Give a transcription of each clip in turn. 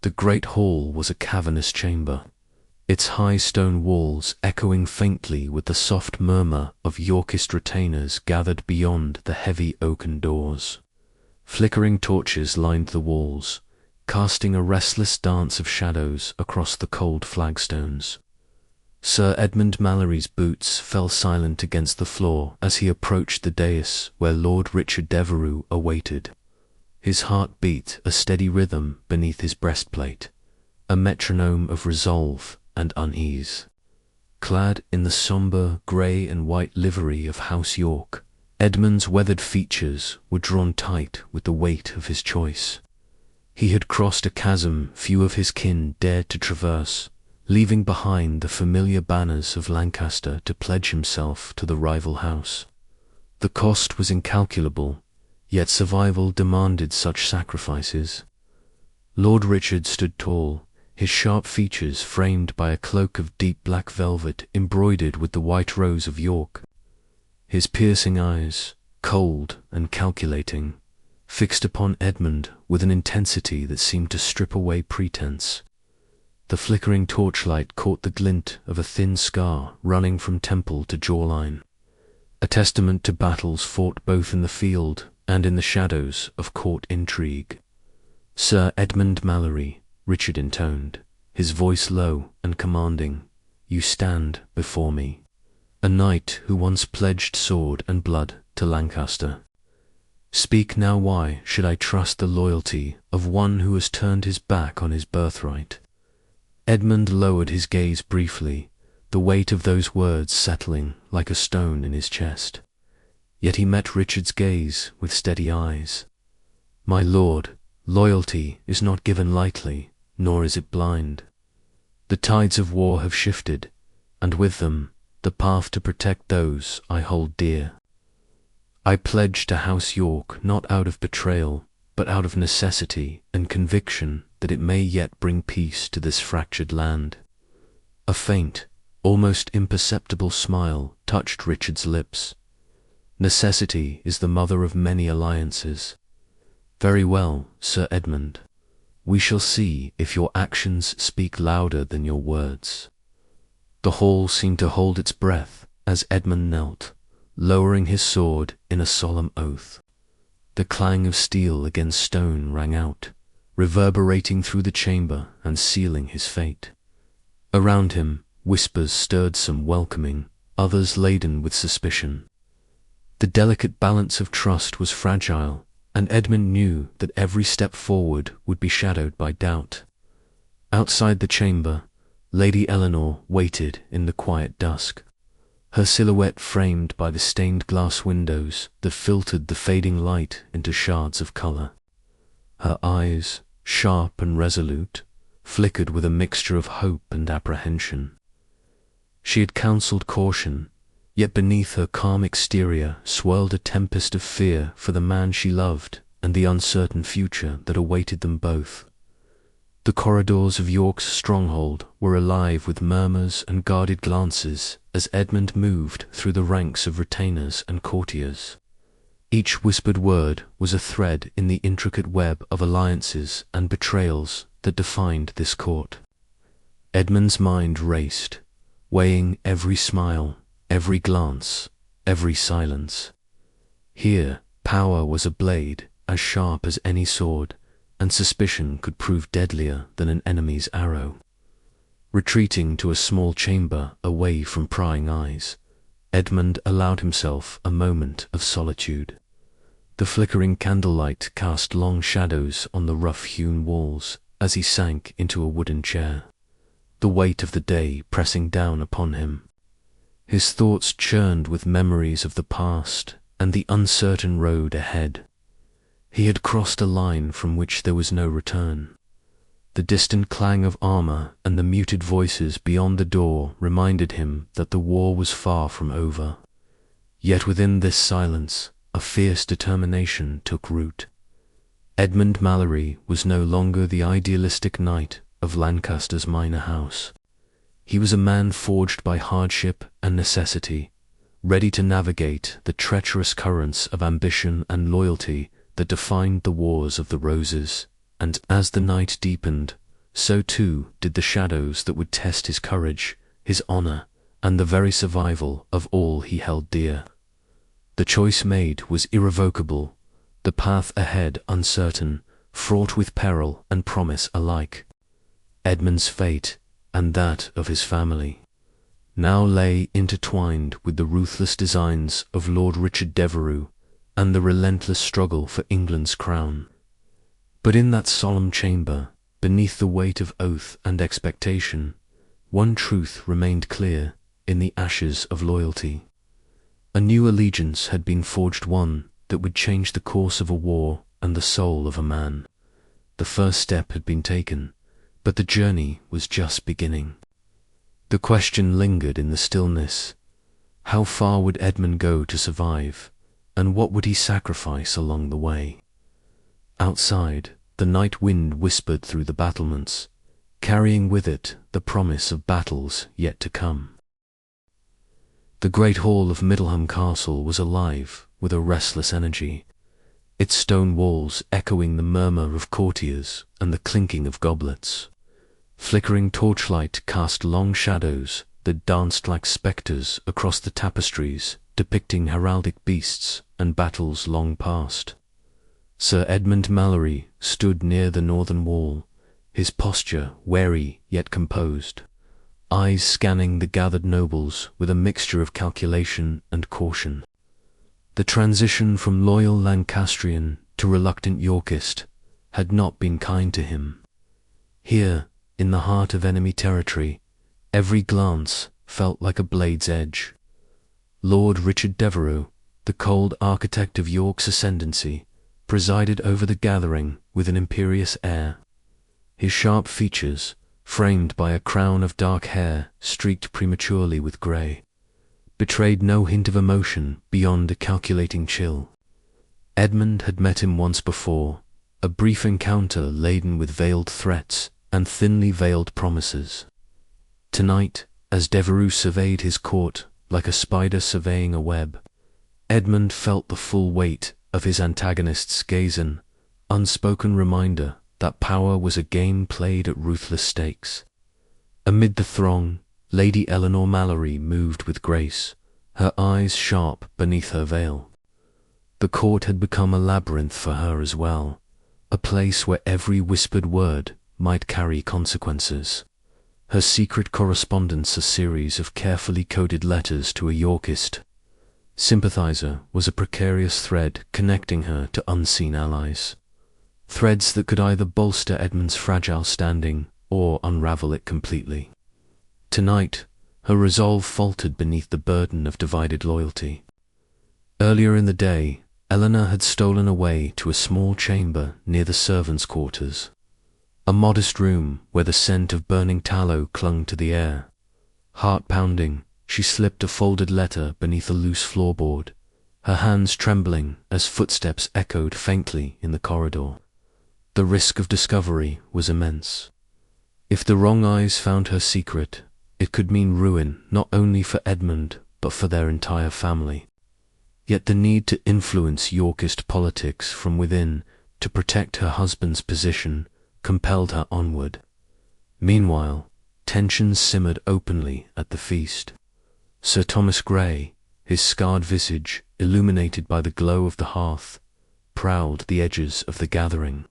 The great hall was a cavernous chamber, its high stone walls echoing faintly with the soft murmur of Yorkist retainers gathered beyond the heavy oaken doors. Flickering torches lined the walls, casting a restless dance of shadows across the cold flagstones. Sir Edmund Mallory's boots fell silent against the floor as he approached the dais where Lord Richard Devereux awaited. His heart beat a steady rhythm beneath his breastplate, a metronome of resolve and unease. Clad in the sombre grey and white livery of House York, Edmund's weathered features were drawn tight with the weight of his choice. He had crossed a chasm few of his kin dared to traverse, leaving behind the familiar banners of Lancaster to pledge himself to the rival house. The cost was incalculable, yet survival demanded such sacrifices. Lord Richard stood tall, his sharp features framed by a cloak of deep black velvet embroidered with the white rose of York. His piercing eyes, cold and calculating, fixed upon Edmund with an intensity that seemed to strip away pretense. The flickering torchlight caught the glint of a thin scar running from temple to jawline, a testament to battles fought both in the field and in the shadows of court intrigue. "Sir Edmund Mallory," Richard intoned, his voice low and commanding, "you stand before me, a knight who once pledged sword and blood to Lancaster. Speak now, why should I trust the loyalty of one who has turned his back on his birthright?" Edmund lowered his gaze briefly, the weight of those words settling like a stone in his chest. Yet he met Richard's gaze with steady eyes. "My lord, loyalty is not given lightly, nor is it blind. The tides of war have shifted, and with them the path to protect those I hold dear. I pledge to House York not out of betrayal, but out of necessity and conviction that it may yet bring peace to this fractured land." A faint, almost imperceptible smile touched Richard's lips. "Necessity is the mother of many alliances. Very well, Sir Edmund. We shall see if your actions speak louder than your words." The hall seemed to hold its breath as Edmund knelt, lowering his sword in a solemn oath. The clang of steel against stone rang out, reverberating through the chamber and sealing his fate. Around him, whispers stirred, some welcoming, others laden with suspicion. The delicate balance of trust was fragile, and Edmund knew that every step forward would be shadowed by doubt. Outside the chamber, Lady Eleanor waited in the quiet dusk, her silhouette framed by the stained glass windows that filtered the fading light into shards of colour. Her eyes, sharp and resolute, flickered with a mixture of hope and apprehension. She had counselled caution, yet beneath her calm exterior swirled a tempest of fear for the man she loved and the uncertain future that awaited them both. The corridors of York's stronghold were alive with murmurs and guarded glances as Edmund moved through the ranks of retainers and courtiers. Each whispered word was a thread in the intricate web of alliances and betrayals that defined this court. Edmund's mind raced, weighing every smile, every glance, every silence. Here, power was a blade as sharp as any sword, and suspicion could prove deadlier than an enemy's arrow. Retreating to a small chamber away from prying eyes, Edmund allowed himself a moment of solitude. The flickering candlelight cast long shadows on the rough-hewn walls as he sank into a wooden chair, the weight of the day pressing down upon him. His thoughts churned with memories of the past and the uncertain road ahead. He had crossed a line from which there was no return. The distant clang of armour and the muted voices beyond the door reminded him that the war was far from over. Yet within this silence, a fierce determination took root. Edmund Mallory was no longer the idealistic knight of Lancaster's minor house. He was a man forged by hardship and necessity, ready to navigate the treacherous currents of ambition and loyalty that defined the Wars of the Roses. And as the night deepened, so too did the shadows that would test his courage, his honor, and the very survival of all he held dear. The choice made was irrevocable, the path ahead uncertain, fraught with peril and promise alike. Edmund's fate, and that of his family, now lay intertwined with the ruthless designs of Lord Richard Devereux and the relentless struggle for England's crown. But in that solemn chamber, beneath the weight of oath and expectation, one truth remained clear in the ashes of loyalty. A new allegiance had been forged, one that would change the course of a war and the soul of a man. The first step had been taken, but the journey was just beginning. The question lingered in the stillness. How far would Edmund go to survive, and what would he sacrifice along the way? Outside, the night wind whispered through the battlements, carrying with it the promise of battles yet to come. The great hall of Middleham Castle was alive with a restless energy, its stone walls echoing the murmur of courtiers and the clinking of goblets. Flickering torchlight cast long shadows that danced like spectres across the tapestries depicting heraldic beasts and battles long past. Sir Edmund Mallory stood near the northern wall, his posture wary yet composed, eyes scanning the gathered nobles with a mixture of calculation and caution. The transition from loyal Lancastrian to reluctant Yorkist had not been kind to him. Here, in the heart of enemy territory, every glance felt like a blade's edge. Lord Richard Devereux, the cold architect of York's ascendancy, presided over the gathering with an imperious air. His sharp features, framed by a crown of dark hair streaked prematurely with grey, betrayed no hint of emotion beyond a calculating chill. Edmund had met him once before, a brief encounter laden with veiled threats and thinly veiled promises. Tonight, as Devereux surveyed his court like a spider surveying a web, Edmund felt the full weight of his antagonist's gaze, an unspoken reminder that power was a game played at ruthless stakes. Amid the throng, Lady Eleanor Mallory moved with grace, her eyes sharp beneath her veil. The court had become a labyrinth for her as well, a place where every whispered word might carry consequences. Her secret correspondence a series of carefully coded letters to a Yorkist sympathizer was a precarious thread connecting her to unseen allies. Threads that could either bolster Edmund's fragile standing or unravel it completely. Tonight, her resolve faltered beneath the burden of divided loyalty. Earlier in the day, Eleanor had stolen away to a small chamber near the servants' quarters, a modest room where the scent of burning tallow clung to the air. Heart-pounding, she slipped a folded letter beneath a loose floorboard, her hands trembling as footsteps echoed faintly in the corridor. The risk of discovery was immense. If the wrong eyes found her secret, it could mean ruin not only for Edmund but for their entire family. Yet the need to influence Yorkist politics from within to protect her husband's position compelled her onward. Meanwhile, tensions simmered openly at the feast. Sir Thomas Grey, his scarred visage illuminated by the glow of the hearth, prowled the edges of the gathering.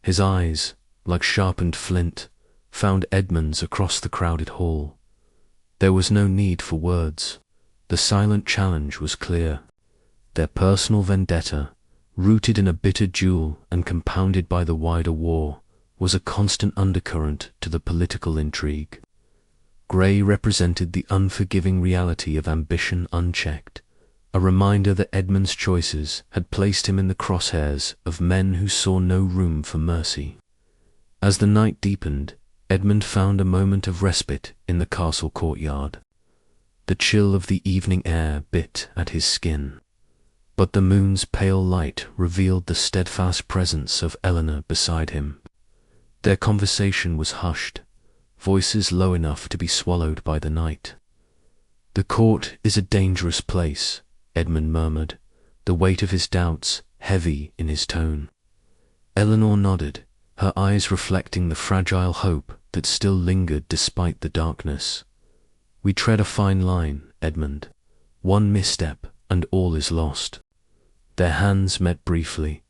His eyes, like sharpened flint, found Edmund's across the crowded hall. There was no need for words. The silent challenge was clear. Their personal vendetta, rooted in a bitter duel and compounded by the wider war, was a constant undercurrent to the political intrigue. Grey represented the unforgiving reality of ambition unchecked, a reminder that Edmund's choices had placed him in the crosshairs of men who saw no room for mercy. As the night deepened, Edmund found a moment of respite in the castle courtyard. The chill of the evening air bit at his skin, but the moon's pale light revealed the steadfast presence of Eleanor beside him. Their conversation was hushed, voices low enough to be swallowed by the night. "The court is a dangerous place," Edmund murmured, the weight of his doubts heavy in his tone. Eleanor nodded, her eyes reflecting the fragile hope that still lingered despite the darkness. "We tread a fine line, Edmund. One misstep, and all is lost." Their hands met briefly,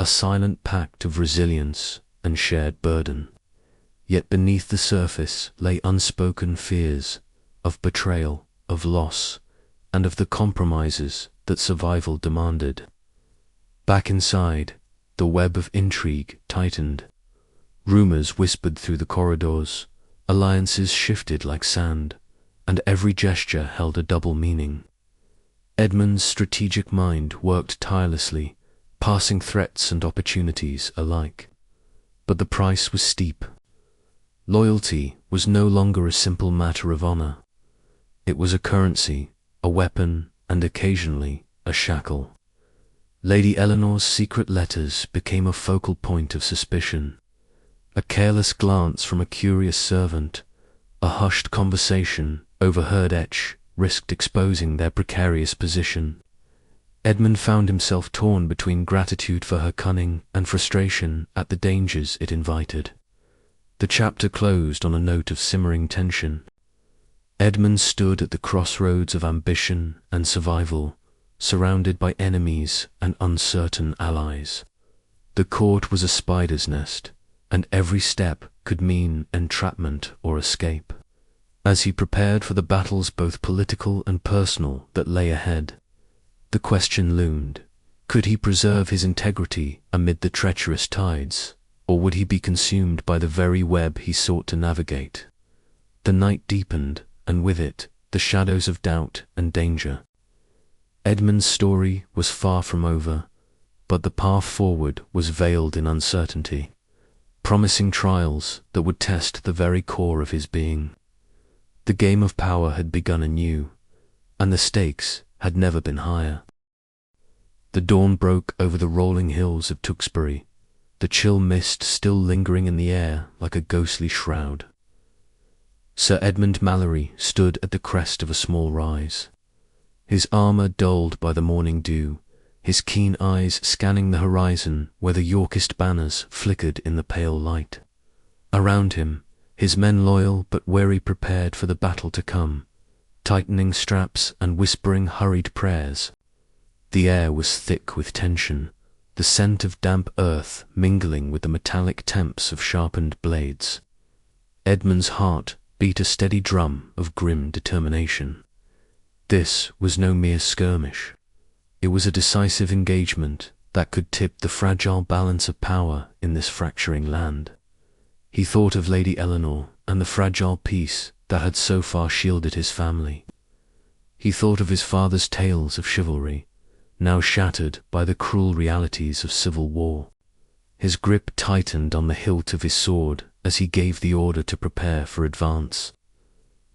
a silent pact of resilience and shared burden. Yet beneath the surface lay unspoken fears of betrayal, of loss, and of the compromises that survival demanded. Back inside, the web of intrigue tightened. Rumors whispered through the corridors, alliances shifted like sand, and every gesture held a double meaning. Edmund's strategic mind worked tirelessly, passing threats and opportunities alike. But the price was steep. Loyalty was no longer a simple matter of honor. It was a currency, a weapon, and occasionally a shackle. Lady Eleanor's secret letters became a focal point of suspicion. A careless glance from a curious servant, a hushed conversation overheard risked exposing their precarious position. Edmund found himself torn between gratitude for her cunning and frustration at the dangers it invited. The chapter closed on a note of simmering tension. Edmund stood at the crossroads of ambition and survival, surrounded by enemies and uncertain allies. The court was a spider's nest, and every step could mean entrapment or escape. As he prepared for the battles both political and personal that lay ahead, the question loomed: could he preserve his integrity amid the treacherous tides, or would he be consumed by the very web he sought to navigate? The night deepened, and with it, the shadows of doubt and danger. Edmund's story was far from over, but the path forward was veiled in uncertainty, promising trials that would test the very core of his being. The game of power had begun anew, and the stakes had never been higher. The dawn broke over the rolling hills of Tewkesbury, the chill mist still lingering in the air like a ghostly shroud. Sir Edmund Mallory stood at the crest of a small rise, his armour dulled by the morning dew, his keen eyes scanning the horizon where the Yorkist banners flickered in the pale light. Around him, his men loyal but wary prepared for the battle to come, tightening straps and whispering hurried prayers. The air was thick with tension, the scent of damp earth mingling with the metallic temps of sharpened blades. Edmund's heart beat a steady drum of grim determination. This was no mere skirmish. It was a decisive engagement that could tip the fragile balance of power in this fracturing land. He thought of Lady Eleanor and the fragile peace that had so far shielded his family. He thought of his father's tales of chivalry, now shattered by the cruel realities of civil war. His grip tightened on the hilt of his sword as he gave the order to prepare for advance.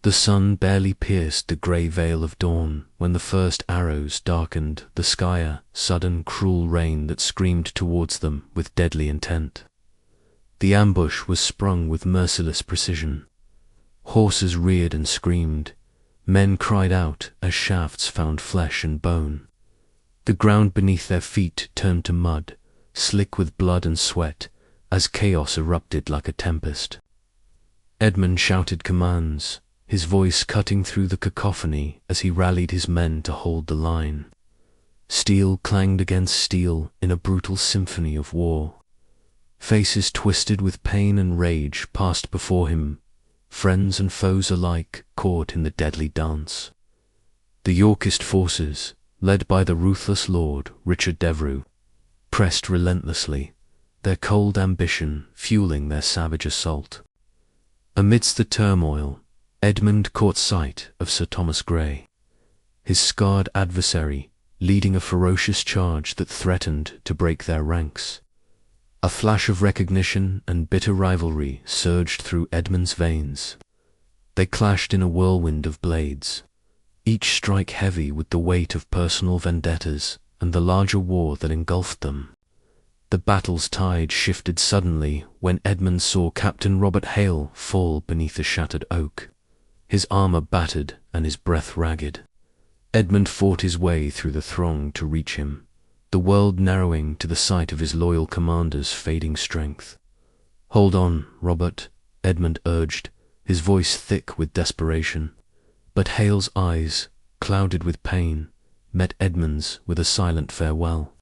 The sun barely pierced the grey veil of dawn when the first arrows darkened the sky, a sudden cruel rain that screamed towards them with deadly intent. The ambush was sprung with merciless precision. Horses reared and screamed. Men cried out as shafts found flesh and bone. The ground beneath their feet turned to mud, slick with blood and sweat, as chaos erupted like a tempest. Edmund shouted commands, his voice cutting through the cacophony as he rallied his men to hold the line. Steel clanged against steel in a brutal symphony of war. Faces twisted with pain and rage passed before him, friends and foes alike caught in the deadly dance. The Yorkist forces, led by the ruthless Lord Richard Devereux, pressed relentlessly, their cold ambition fueling their savage assault. Amidst the turmoil, Edmund caught sight of Sir Thomas Grey, his scarred adversary leading a ferocious charge that threatened to break their ranks. A flash of recognition and bitter rivalry surged through Edmund's veins. They clashed in a whirlwind of blades, each strike heavy with the weight of personal vendettas and the larger war that engulfed them. The battle's tide shifted suddenly when Edmund saw Captain Robert Hale fall beneath a shattered oak, his armour battered and his breath ragged. Edmund fought his way through the throng to reach him, the world narrowing to the sight of his loyal commander's fading strength. "Hold on, Robert," Edmund urged, his voice thick with desperation. But Hale's eyes, clouded with pain, met Edmund's with a silent farewell.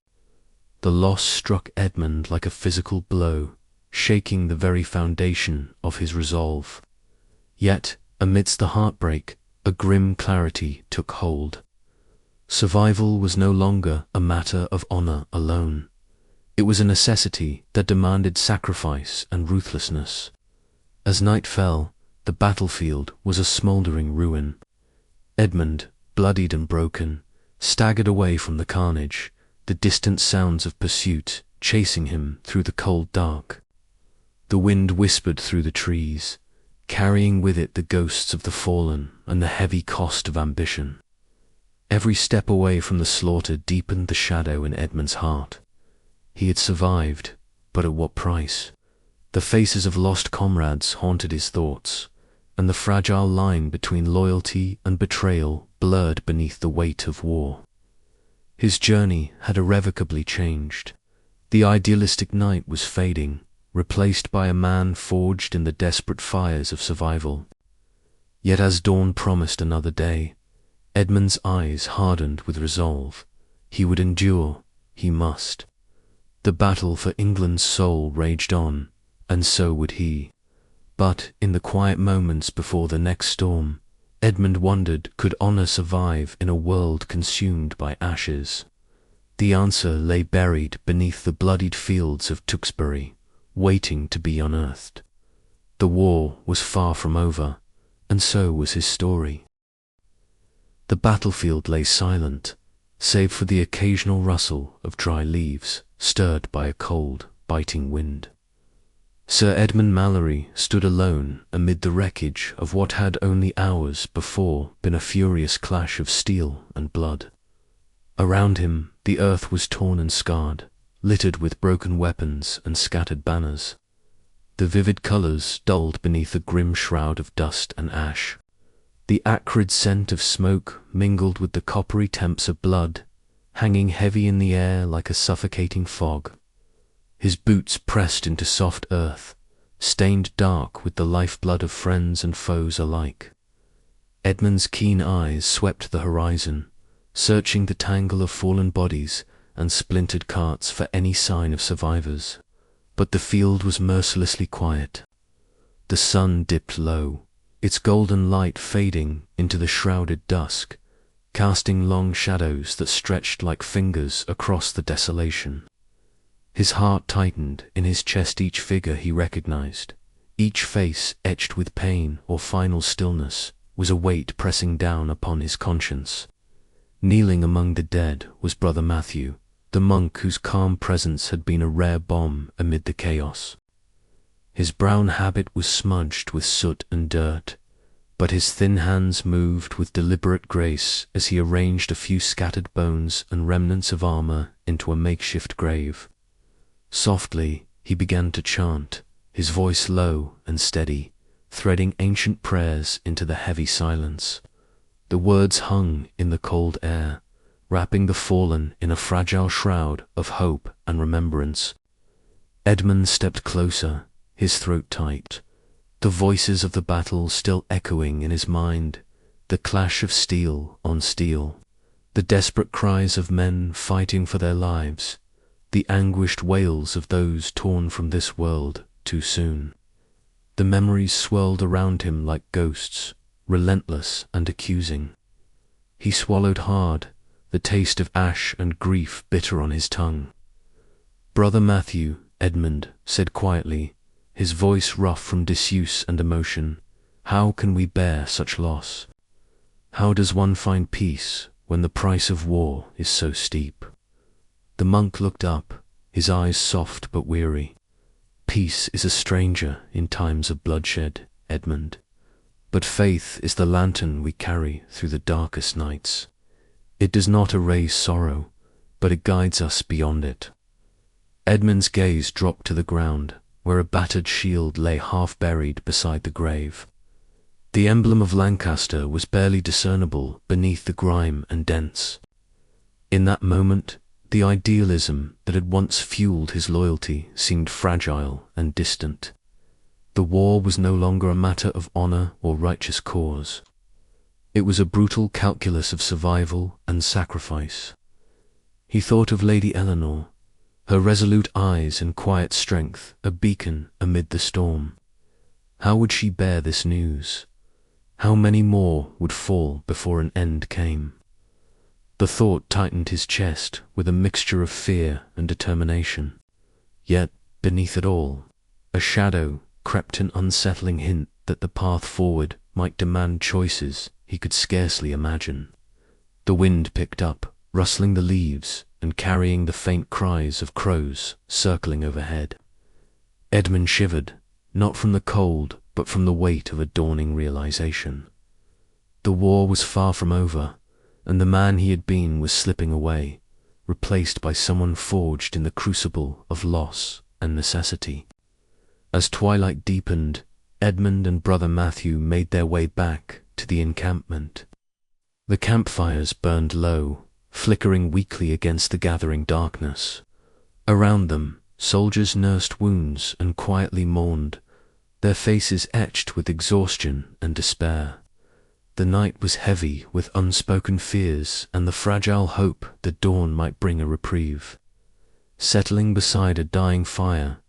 The loss struck Edmund like a physical blow, shaking the very foundation of his resolve. Yet, amidst the heartbreak, a grim clarity took hold. Survival was no longer a matter of honor alone. It was a necessity that demanded sacrifice and ruthlessness. As night fell, the battlefield was a smoldering ruin. Edmund, bloodied and broken, staggered away from the carnage, the distant sounds of pursuit chasing him through the cold dark. The wind whispered through the trees, carrying with it the ghosts of the fallen and the heavy cost of ambition. Every step away from the slaughter deepened the shadow in Edmund's heart. He had survived, but at what price? The faces of lost comrades haunted his thoughts, and the fragile line between loyalty and betrayal blurred beneath the weight of war. His journey had irrevocably changed. The idealistic knight was fading, replaced by a man forged in the desperate fires of survival. Yet as dawn promised another day, Edmund's eyes hardened with resolve. He would endure, he must. The battle for England's soul raged on, and so would he. But in the quiet moments before the next storm, Edmund wondered, could honor survive in a world consumed by ashes? The answer lay buried beneath the bloodied fields of Tewkesbury, waiting to be unearthed. The war was far from over, and so was his story. The battlefield lay silent, save for the occasional rustle of dry leaves, stirred by a cold, biting wind. Sir Edmund Mallory stood alone amid the wreckage of what had only hours before been a furious clash of steel and blood. Around him, the earth was torn and scarred, littered with broken weapons and scattered banners. The vivid colors dulled beneath a grim shroud of dust and ash. The acrid scent of smoke mingled with the coppery temps of blood, hanging heavy in the air like a suffocating fog. His boots pressed into soft earth, stained dark with the lifeblood of friends and foes alike. Edmund's keen eyes swept the horizon, searching the tangle of fallen bodies and splintered carts for any sign of survivors. But the field was mercilessly quiet. The sun dipped low, its golden light fading into the shrouded dusk, casting long shadows that stretched like fingers across the desolation. His heart tightened in his chest. Each figure he recognized, each face etched with pain or final stillness, was a weight pressing down upon his conscience. Kneeling among the dead was Brother Matthew, the monk whose calm presence had been a rare balm amid the chaos. His brown habit was smudged with soot and dirt, but his thin hands moved with deliberate grace as he arranged a few scattered bones and remnants of armor into a makeshift grave. Softly, he began to chant, his voice low and steady, threading ancient prayers into the heavy silence. The words hung in the cold air, wrapping the fallen in a fragile shroud of hope and remembrance. Edmund stepped closer, his throat tight, the voices of the battle still echoing in his mind, the clash of steel on steel, the desperate cries of men fighting for their lives, the anguished wails of those torn from this world too soon. The memories swirled around him like ghosts, relentless and accusing. He swallowed hard, the taste of ash and grief bitter on his tongue. "Brother Matthew," Edmund said quietly, his voice rough from disuse and emotion, "how can we bear such loss? How does one find peace when the price of war is so steep?" The monk looked up, his eyes soft but weary. "Peace is a stranger in times of bloodshed, Edmund. But faith is the lantern we carry through the darkest nights. It does not erase sorrow, but it guides us beyond it." Edmund's gaze dropped to the ground, where a battered shield lay half buried beside the grave. The emblem of Lancaster was barely discernible beneath the grime and dents. In that moment, the idealism that had once fueled his loyalty seemed fragile and distant. The war was no longer a matter of honor or righteous cause. It was a brutal calculus of survival and sacrifice. He thought of Lady Eleanor, her resolute eyes and quiet strength a beacon amid the storm. How would she bear this news? How many more would fall before an end came? The thought tightened his chest with a mixture of fear and determination. Yet, beneath it all, a shadow crept, an unsettling hint that the path forward might demand choices he could scarcely imagine. The wind picked up, rustling the leaves and carrying the faint cries of crows circling overhead. Edmund shivered, not from the cold, but from the weight of a dawning realization. The war was far from over, and the man he had been was slipping away, replaced by someone forged in the crucible of loss and necessity. As twilight deepened, Edmund and Brother Matthew made their way back to the encampment. The campfires burned low, flickering weakly against the gathering darkness. Around them, soldiers nursed wounds and quietly mourned, their faces etched with exhaustion and despair. The night was heavy with unspoken fears and the fragile hope that dawn might bring a reprieve. Settling beside a dying fire,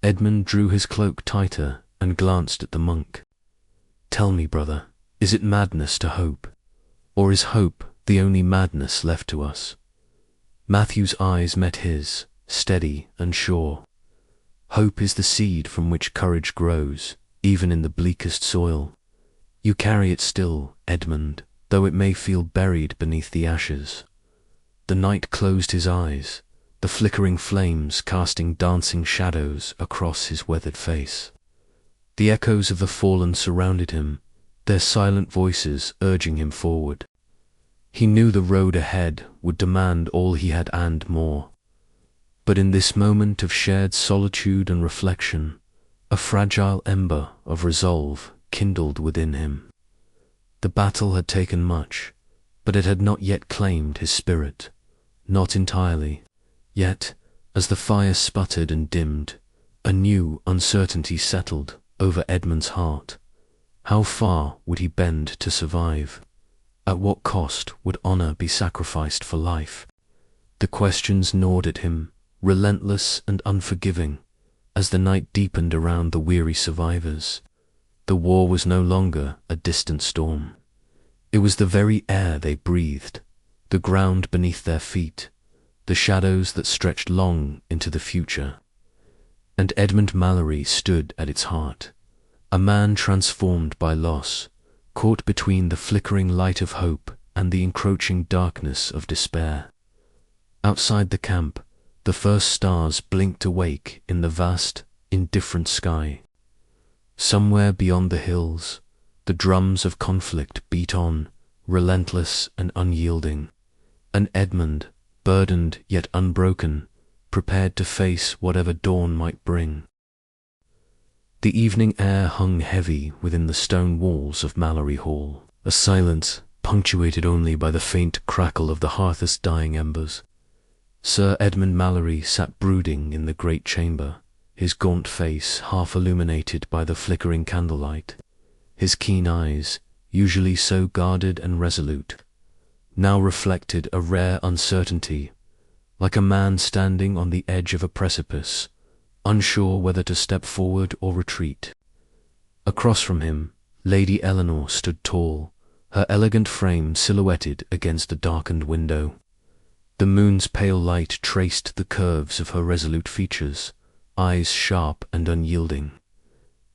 Edmund drew his cloak tighter and glanced at the monk. "Tell me, brother, is it madness to hope? Or is hope the only madness left to us?" Matthew's eyes met his, steady and sure. "Hope is the seed from which courage grows, even in the bleakest soil. You carry it still, Edmund, though it may feel buried beneath the ashes." The knight closed his eyes, the flickering flames casting dancing shadows across his weathered face. The echoes of the fallen surrounded him, their silent voices urging him forward. He knew the road ahead would demand all he had and more. But in this moment of shared solitude and reflection, a fragile ember of resolve kindled within him. The battle had taken much, but it had not yet claimed his spirit, not entirely. Yet, as the fire sputtered and dimmed, a new uncertainty settled over Edmund's heart. How far would he bend to survive? At what cost would honor be sacrificed for life? The questions gnawed at him, relentless and unforgiving, as the night deepened around the weary survivors. The war was no longer a distant storm. It was the very air they breathed, the ground beneath their feet, the shadows that stretched long into the future. And Edmund Mallory stood at its heart, a man transformed by loss, caught between the flickering light of hope and the encroaching darkness of despair. Outside the camp, the first stars blinked awake in the vast, indifferent sky. Somewhere beyond the hills, the drums of conflict beat on, relentless and unyielding, and Edmund, burdened yet unbroken, prepared to face whatever dawn might bring. The evening air hung heavy within the stone walls of Mallory Hall, a silence punctuated only by the faint crackle of the hearth's dying embers. Sir Edmund Mallory sat brooding in the great chamber, his gaunt face half illuminated by the flickering candlelight. His keen eyes, usually so guarded and resolute, now reflected a rare uncertainty, like a man standing on the edge of a precipice, unsure whether to step forward or retreat. Across from him, Lady Eleanor stood tall, her elegant frame silhouetted against the darkened window. The moon's pale light traced the curves of her resolute features, eyes sharp and unyielding.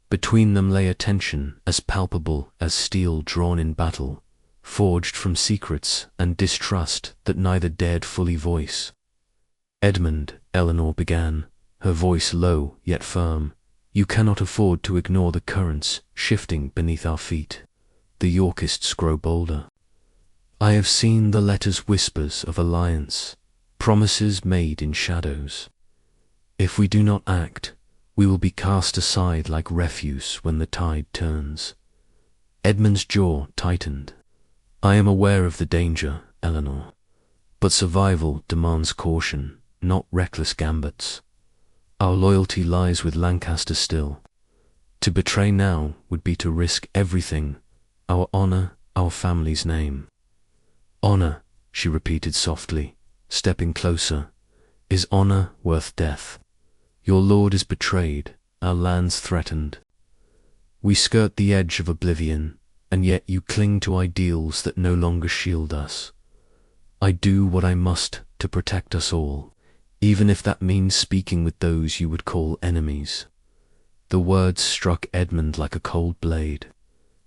Between them lay a tension as palpable as steel drawn in battle, forged from secrets and distrust that neither dared fully voice. "Edmund," Eleanor began, her voice low yet firm, "you cannot afford to ignore the currents shifting beneath our feet. The Yorkists grow bolder. I have seen the letters' whispers of alliance, promises made in shadows. If we do not act, we will be cast aside like refuse when the tide turns." Edmund's jaw tightened. "I am aware of the danger, Eleanor, but survival demands caution, not reckless gambits. Our loyalty lies with Lancaster still. To betray now would be to risk everything, our honor, our family's name. Honor, she repeated softly, stepping closer. Is honor worth death? Your lord is betrayed, our lands threatened. We skirt the edge of oblivion, and yet you cling to ideals that no longer shield us. I do what I must to protect us all, even if that means speaking with those you would call enemies. The words struck Edmund like a cold blade.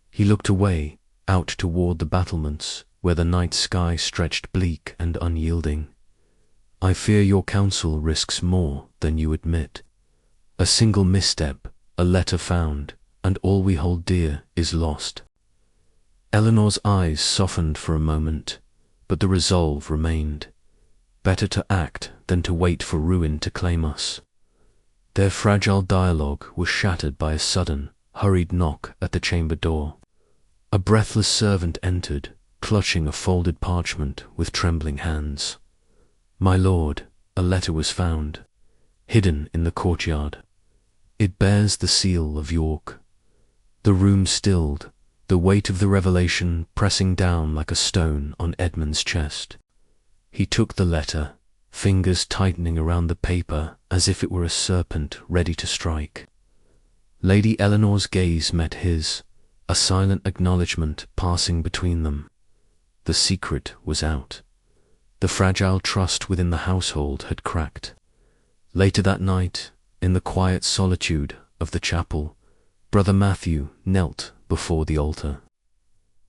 He looked away, out toward the battlements, where the night sky stretched bleak and unyielding. I fear your counsel risks more than you admit. A single misstep, a letter found, and all we hold dear is lost. Eleanor's eyes softened for a moment, but the resolve remained. Better to act than to wait for ruin to claim us. Their fragile dialogue was shattered by a sudden, hurried knock at the chamber door. A breathless servant entered, clutching a folded parchment with trembling hands. My lord, a letter was found, hidden in the courtyard. It bears the seal of York. The room stilled, the weight of the revelation pressing down like a stone on Edmund's chest. He took the letter, fingers tightening around the paper as if it were a serpent ready to strike. Lady Eleanor's gaze met his, a silent acknowledgement passing between them. The secret was out. The fragile trust within the household had cracked. Later that night, in the quiet solitude of the chapel, Brother Matthew knelt before the altar.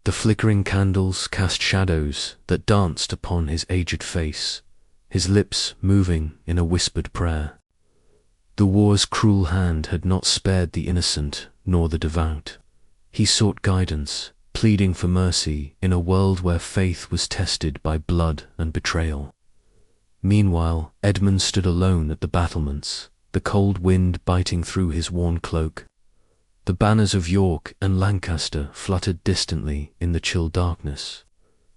The flickering candles cast shadows that danced upon his aged face, his lips moving in a whispered prayer. The war's cruel hand had not spared the innocent nor the devout. He sought guidance, pleading for mercy in a world where faith was tested by blood and betrayal. Meanwhile, Edmund stood alone at the battlements, the cold wind biting through his worn cloak. The banners of York and Lancaster fluttered distantly in the chill darkness,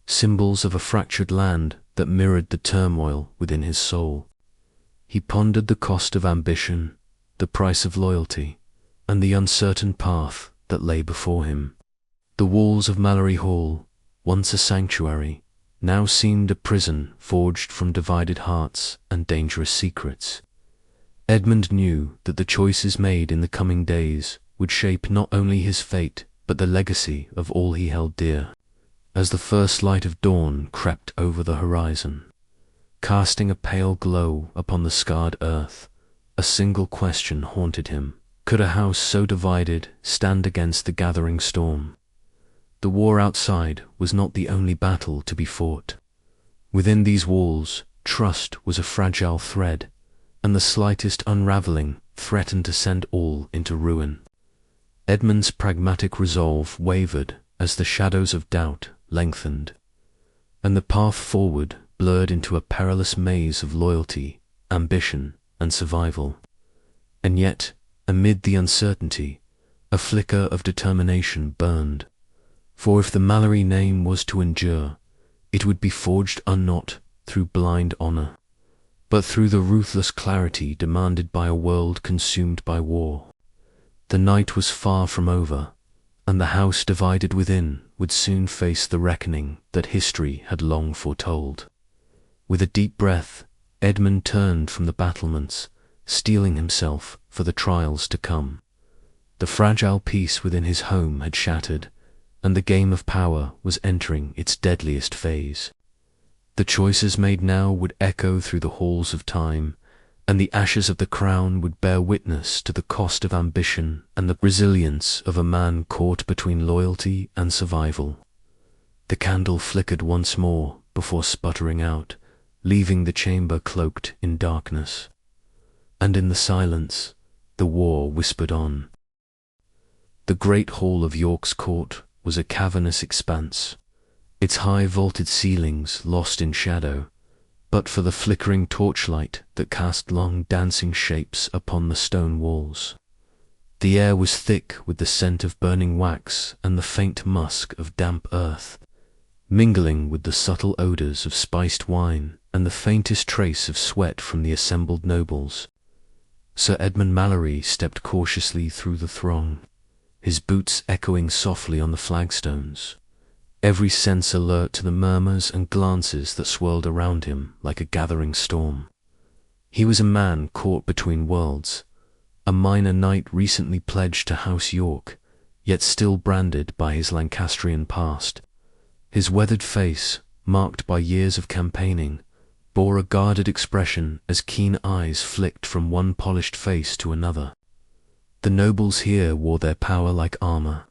symbols of a fractured land that mirrored the turmoil within his soul. He pondered the cost of ambition, the price of loyalty, and the uncertain path that lay before him. The walls of Mallory Hall, once a sanctuary, now seemed a prison forged from divided hearts and dangerous secrets. Edmund knew that the choices made in the coming days would shape not only his fate but the legacy of all he held dear. As the first light of dawn crept over the horizon, casting a pale glow upon the scarred earth, a single question haunted him. Could a house so divided stand against the gathering storm? The war outside was not the only battle to be fought. Within these walls, trust was a fragile thread, and the slightest unraveling threatened to send all into ruin. Edmund's pragmatic resolve wavered as the shadows of doubt lengthened, and the path forward blurred into a perilous maze of loyalty, ambition, and survival. And yet, amid the uncertainty, a flicker of determination burned. For if the Mallory name was to endure, it would be forged not through blind honor, but through the ruthless clarity demanded by a world consumed by war. The night was far from over, and the house divided within would soon face the reckoning that history had long foretold. With a deep breath, Edmund turned from the battlements, steeling himself for the trials to come. The fragile peace within his home had shattered, and the game of power was entering its deadliest phase. The choices made now would echo through the halls of time, and the ashes of the crown would bear witness to the cost of ambition and the resilience of a man caught between loyalty and survival. The candle flickered once more before sputtering out, leaving the chamber cloaked in darkness. And in the silence, the war whispered on. The great hall of York's court was a cavernous expanse, its high vaulted ceilings lost in shadow, but for the flickering torchlight that cast long dancing shapes upon the stone walls. The air was thick with the scent of burning wax and the faint musk of damp earth, mingling with the subtle odours of spiced wine and the faintest trace of sweat from the assembled nobles. Sir Edmund Mallory stepped cautiously through the throng, his boots echoing softly on the flagstones, every sense alert to the murmurs and glances that swirled around him like a gathering storm. He was a man caught between worlds, a minor knight recently pledged to House York, yet still branded by his Lancastrian past. His weathered face, marked by years of campaigning, bore a guarded expression as keen eyes flicked from one polished face to another. The nobles here wore their power like armor,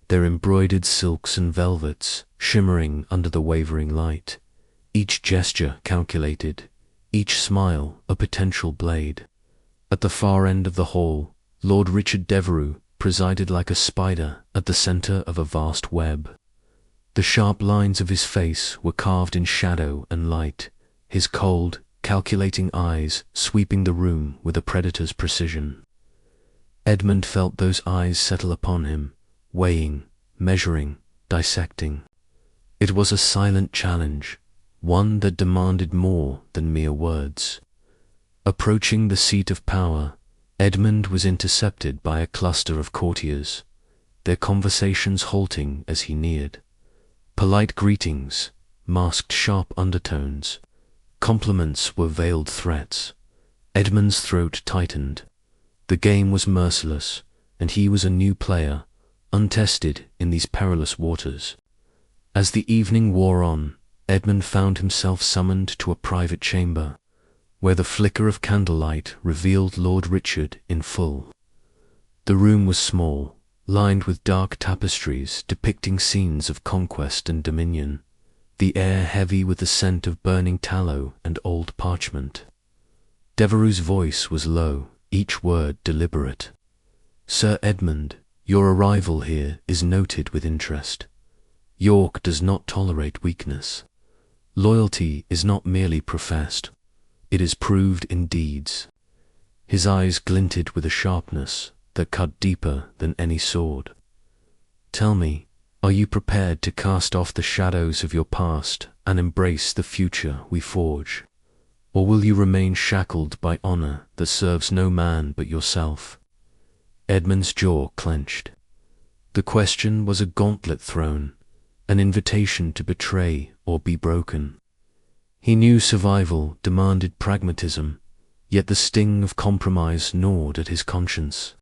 their embroidered silks and velvets shimmering under the wavering light, each gesture calculated, each smile a potential blade. At the far end of the hall, Lord Richard Devereux presided like a spider at the center of a vast web. The sharp lines of his face were carved in shadow and light, his cold, calculating eyes sweeping the room with a predator's precision. Edmund felt those eyes settle upon him, weighing, measuring, dissecting. It was a silent challenge, one that demanded more than mere words. Approaching the seat of power, Edmund was intercepted by a cluster of courtiers, their conversations halting as he neared. Polite greetings masked sharp undertones. Compliments were veiled threats. Edmund's throat tightened. The game was merciless, and he was a new player, untested in these perilous waters. As the evening wore on, Edmund found himself summoned to a private chamber, where the flicker of candlelight revealed Lord Richard in full. The room was small, lined with dark tapestries depicting scenes of conquest and dominion, the air heavy with the scent of burning tallow and old parchment. Devereux's voice was low, each word deliberate. "Sir Edmund, your arrival here is noted with interest. York does not tolerate weakness. Loyalty is not merely professed, it is proved in deeds." His eyes glinted with a sharpness that cut deeper than any sword. "Tell me, are you prepared to cast off the shadows of your past and embrace the future we forge? Or will you remain shackled by honor that serves no man but yourself?" Edmund's jaw clenched. The question was a gauntlet thrown, an invitation to betray or be broken. He knew survival demanded pragmatism, yet the sting of compromise gnawed at his conscience.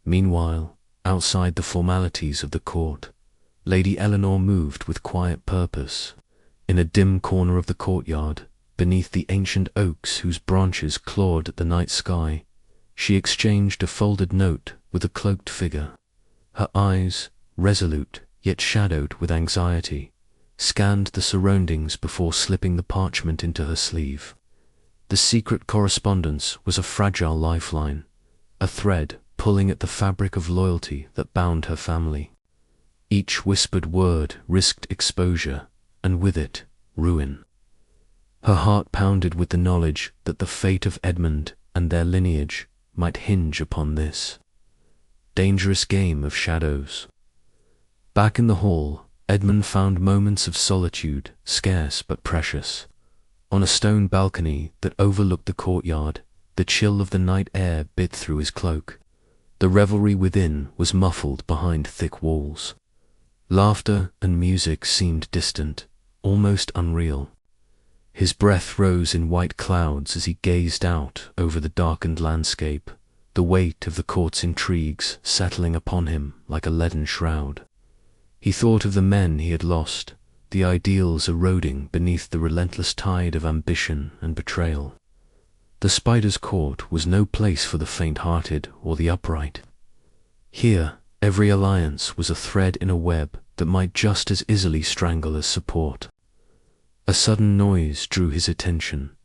Meanwhile, outside the formalities of the court, Lady Eleanor moved with quiet purpose. In a dim corner of the courtyard, beneath the ancient oaks whose branches clawed at the night sky, she exchanged a folded note with a cloaked figure. Her eyes, resolute yet shadowed with anxiety, scanned the surroundings before slipping the parchment into her sleeve. The secret correspondence was a fragile lifeline, a thread pulling at the fabric of loyalty that bound her family. Each whispered word risked exposure, and with it, ruin. Her heart pounded with the knowledge that the fate of Edmund and their lineage might hinge upon this dangerous game of shadows. Back in the hall, Edmund found moments of solitude, scarce but precious. On a stone balcony that overlooked the courtyard, the chill of the night air bit through his cloak. The revelry within was muffled behind thick walls. Laughter and music seemed distant, almost unreal. His breath rose in white clouds as he gazed out over the darkened landscape, the weight of the court's intrigues settling upon him like a leaden shroud. He thought of the men he had lost, the ideals eroding beneath the relentless tide of ambition and betrayal. The Spider's Court was no place for the faint-hearted or the upright. Here, every alliance was a thread in a web that might just as easily strangle as support. A sudden noise drew his attention,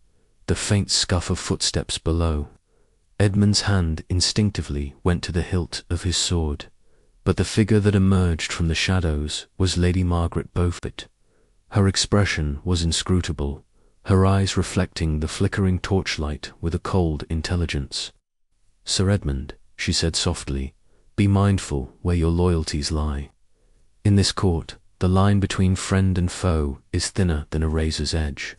the faint scuff of footsteps below. Edmund's hand instinctively went to the hilt of his sword, but the figure that emerged from the shadows was Lady Margaret Beaufort. Her expression was inscrutable, her eyes reflecting the flickering torchlight with a cold intelligence. "Sir Edmund," she said softly, "be mindful where your loyalties lie. In this court, the line between friend and foe is thinner than a razor's edge."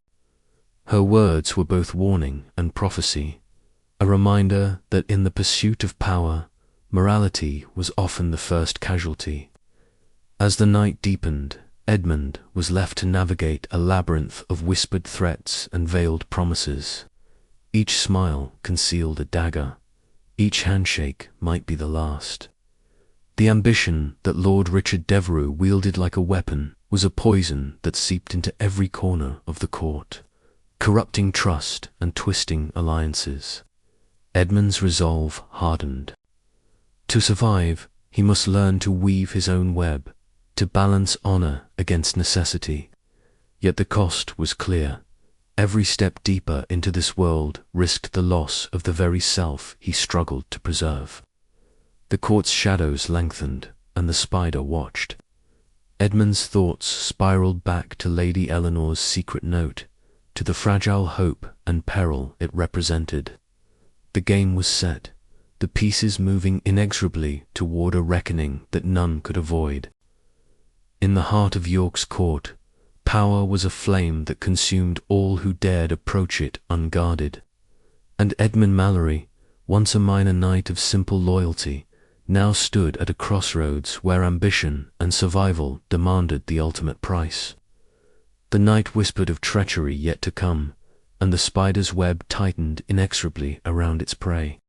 Her words were both warning and prophecy, a reminder that in the pursuit of power, morality was often the first casualty. As the night deepened, Edmund was left to navigate a labyrinth of whispered threats and veiled promises. Each smile concealed a dagger. Each handshake might be the last. The ambition that Lord Richard Devereux wielded like a weapon was a poison that seeped into every corner of the court, corrupting trust and twisting alliances. Edmund's resolve hardened. To survive, he must learn to weave his own web, to balance honor against necessity. Yet the cost was clear. Every step deeper into this world risked the loss of the very self he struggled to preserve. The court's shadows lengthened, and the spider watched. Edmund's thoughts spiraled back to Lady Eleanor's secret note, to the fragile hope and peril it represented. The game was set, the pieces moving inexorably toward a reckoning that none could avoid. In the heart of York's court, power was a flame that consumed all who dared approach it unguarded. And Edmund Mallory, once a minor knight of simple loyalty, now stood at a crossroads where ambition and survival demanded the ultimate price. The night whispered of treachery yet to come, and the spider's web tightened inexorably around its prey.